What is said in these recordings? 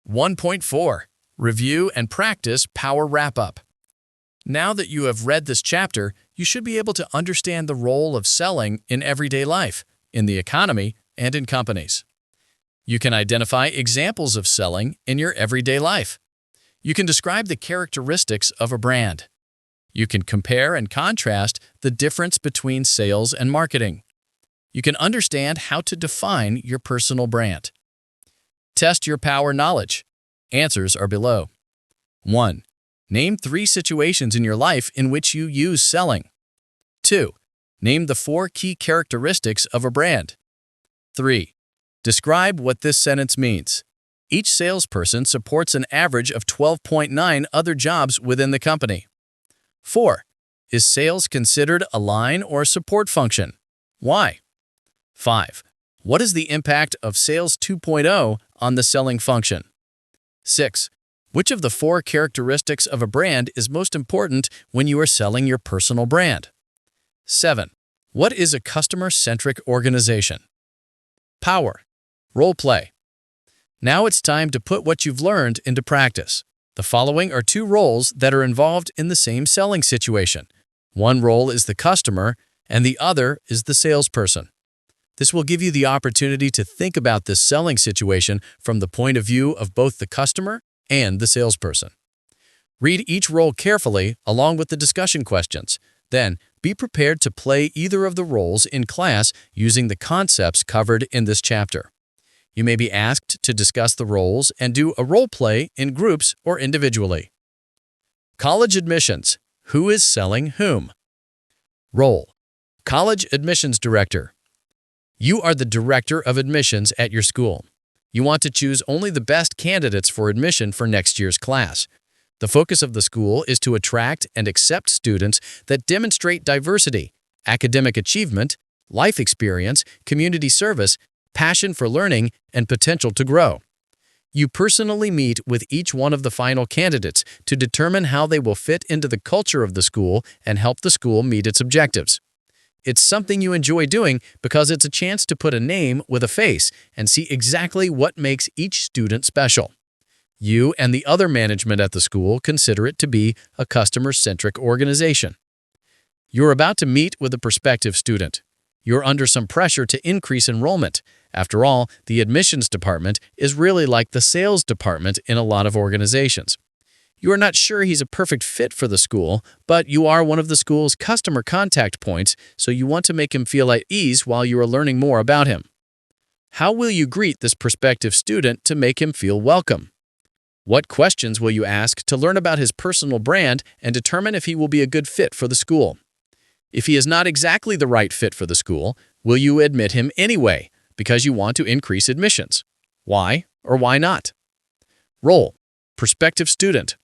1.4 Review and Practice Power Wrap-Up. Now that you have read this chapter, you should be able to understand the role of selling in everyday life, in the economy, and in companies. You can identify examples of selling in your everyday life. You can describe the characteristics of a brand. You can compare and contrast the difference between sales and marketing. You can understand how to define your personal brand. Test your power knowledge. Answers are below. 1. Name 3 situations in your life in which you use selling. 2. Name the 4 key characteristics of a brand. 3. Describe what this sentence means. Each salesperson supports an average of 12.9 other jobs within the company. 4. Is sales considered a line or support function? Why? 5. What is the impact of Sales 2.0 on the selling function? 6. Which of the 4 characteristics of a brand is most important when you are selling your personal brand? 7. What is a customer-centric organization? Power. Role play. Now it's time to put what you've learned into practice. The following are 2 roles that are involved in the same selling situation. One role is the customer, and the other is the salesperson. This will give you the opportunity to think about this selling situation from the point of view of both the customer and the salesperson. Read each role carefully along with the discussion questions. Then, be prepared to play either of the roles in class using the concepts covered in this chapter. You may be asked to discuss the roles and do a role play in groups or individually. College admissions. Who is selling whom? Role. College admissions director. You are the director of admissions at your school. You want to choose only the best candidates for admission for next year's class. The focus of the school is to attract and accept students that demonstrate diversity, academic achievement, life experience, community service, passion for learning, and potential to grow. You personally meet with each one of the final candidates to determine how they will fit into the culture of the school and help the school meet its objectives. It's something you enjoy doing because it's a chance to put a name with a face and see exactly what makes each student special. You and the other management at the school consider it to be a customer-centric organization. You're about to meet with a prospective student. You're under some pressure to increase enrollment. After all, the admissions department is really like the sales department in a lot of organizations. You are not sure he's a perfect fit for the school, but you are one of the school's customer contact points, so you want to make him feel at ease while you are learning more about him. How will you greet this prospective student to make him feel welcome? What questions will you ask to learn about his personal brand and determine if he will be a good fit for the school? If he is not exactly the right fit for the school, will you admit him anyway because you want to increase admissions? Why or why not? Role. Prospective student.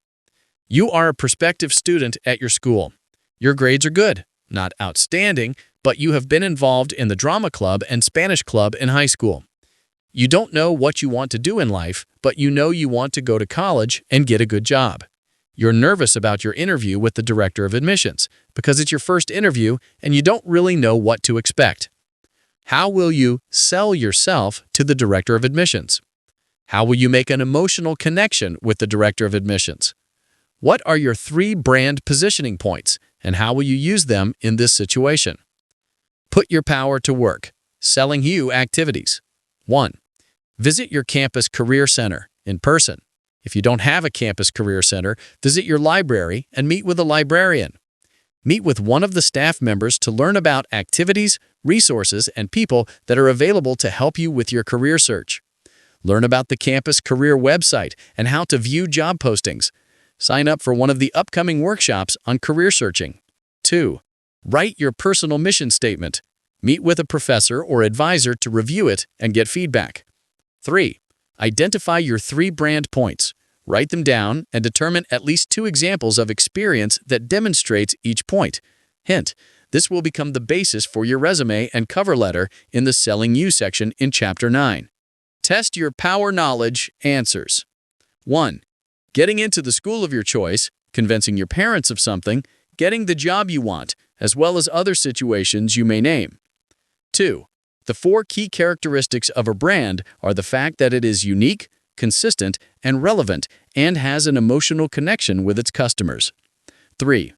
You are a prospective student at your school. Your grades are good, not outstanding, but you have been involved in the drama club and Spanish club in high school. You don't know what you want to do in life, but you know you want to go to college and get a good job. You're nervous about your interview with the director of admissions because it's your first interview and you don't really know what to expect. How will you sell yourself to the director of admissions? How will you make an emotional connection with the director of admissions? What are your 3 brand positioning points, and how will you use them in this situation? Put your power to work. Selling you activities. 1. Visit your campus career center in person. If you don't have a campus career center, visit your library and meet with a librarian. Meet with one of the staff members to learn about activities, resources, and people that are available to help you with your career search. Learn about the campus career website and how to view job postings. Sign up for one of the upcoming workshops on career searching. 2. Write your personal mission statement. Meet with a professor or advisor to review it and get feedback. 3. Identify your 3 brand points. Write them down and determine at least 2 examples of experience that demonstrates each point. Hint: this will become the basis for your resume and cover letter in the Selling You section in Chapter 9. Test your power knowledge answers. 1. Getting into the school of your choice, convincing your parents of something, getting the job you want, as well as other situations you may name. 2. The 4 key characteristics of a brand are the fact that it is unique, consistent, and relevant, and has an emotional connection with its customers. 3.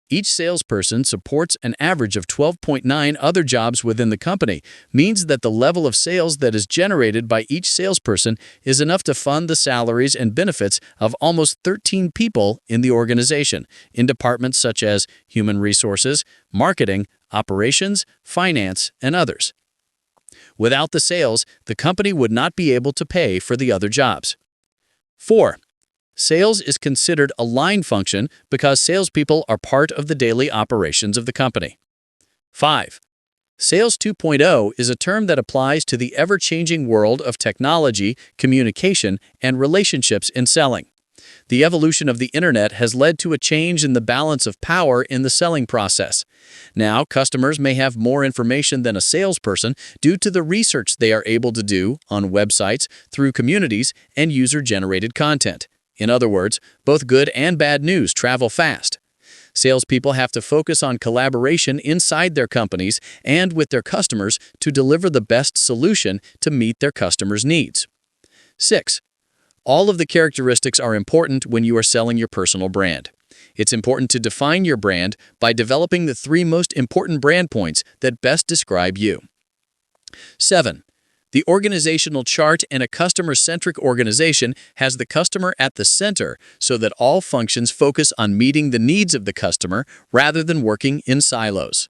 Each salesperson supports an average of 12.9 other jobs within the company, means that the level of sales that is generated by each salesperson is enough to fund the salaries and benefits of almost 13 people in the organization, in departments such as human resources, marketing, operations, finance, and others. Without the sales, the company would not be able to pay for the other jobs. 4. Sales is considered a line function because salespeople are part of the daily operations of the company. 5. Sales 2.0 is a term that applies to the ever-changing world of technology, communication, and relationships in selling. The evolution of the internet has led to a change in the balance of power in the selling process. Now, customers may have more information than a salesperson due to the research they are able to do on websites, through communities, and user-generated content. In other words, both good and bad news travel fast. Salespeople have to focus on collaboration inside their companies and with their customers to deliver the best solution to meet their customers' needs. 6. All of the characteristics are important when you are selling your personal brand. It's important to define your brand by developing the 3 most important brand points that best describe you. 7. The organizational chart in a customer-centric organization has the customer at the center so that all functions focus on meeting the needs of the customer rather than working in silos.